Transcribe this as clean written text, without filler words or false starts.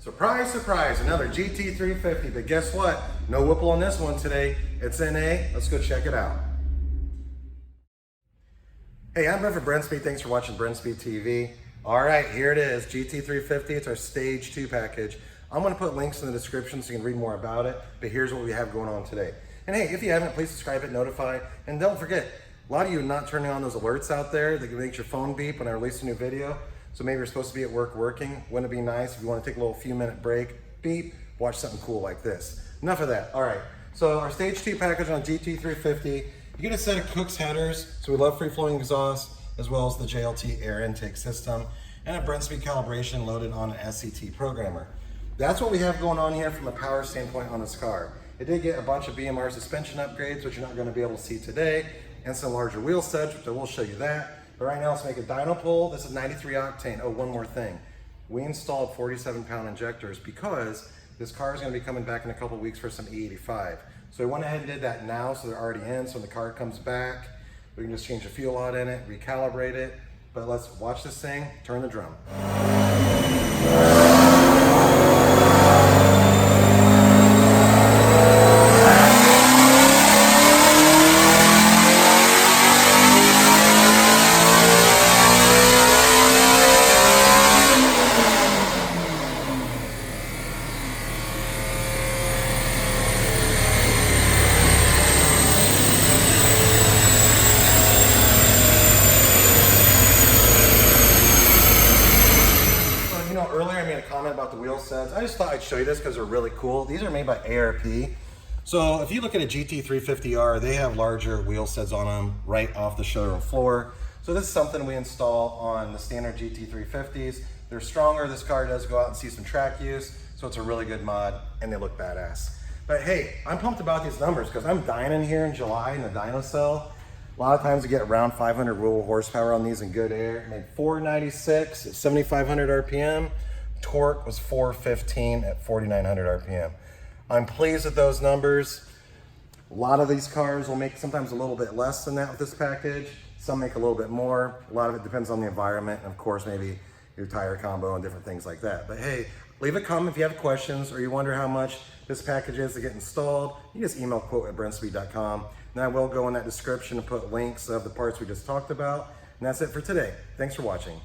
Surprise, surprise, another GT350, but guess what? No Whipple on this one today. It's NA, let's go check it out. Hey, I'm Brent for Brenspeed, thanks for watching Brenspeed TV. All right, here it is, GT350, it's our stage 2 package. I'm gonna put links in the description so you can read more about it, but here's what we have going on today. And hey, if you haven't, please subscribe, hit notify, and don't forget, a lot of you are not turning on those alerts out there that make your phone beep when I release a new video. So maybe you're supposed to be at work working. Wouldn't it be nice if you want to take a little few minute break, beep, watch something cool like this. Enough of that. All right, so our stage 2 package on GT350, you get a set of Kooks headers. So we love free flowing exhaust, as well as the JLT air intake system, and a Brenspeed calibration loaded on an SCT programmer. That's what we have going on here from a power standpoint on this car. It did get a bunch of BMR suspension upgrades, which you're not going to be able to see today, and some larger wheel studs, which I will show you that. But right now, let's make a dyno pull. This is 93 octane. Oh, one more thing. We installed 47-pound injectors because this car is going to be coming back in a couple weeks for some E85. So we went ahead and did that now, so they're already in. So when the car comes back, we can just change the fuel out in it, recalibrate it. But let's watch this thing, turn the drum. Earlier I made a comment about the wheel sets. I just thought I'd show you this because they're really cool. These are made by ARP. So if you look at a GT350R, they have larger wheel sets on them right off the showroom floor. So this is something we install on the standard GT350s. They're stronger. This car does go out and see some track use. So it's a really good mod and they look badass. But hey, I'm pumped about these numbers because I'm dyning here in July in the dyno cell. A lot of times we get around 500 roll horsepower on these in good air. Made 496 at 7,500 RPM. Torque was 415 at 4,900 RPM. I'm pleased with those numbers. A lot of these cars will make sometimes a little bit less than that with this package. Some make a little bit more. A lot of it depends on the environment and of course maybe your tire combo and different things like that. But hey, leave a comment if you have questions or you wonder how much this package is to get installed. You just email quote@brenspeed.com. And I will go in that description and put links of the parts we just talked about. And that's it for today. Thanks for watching.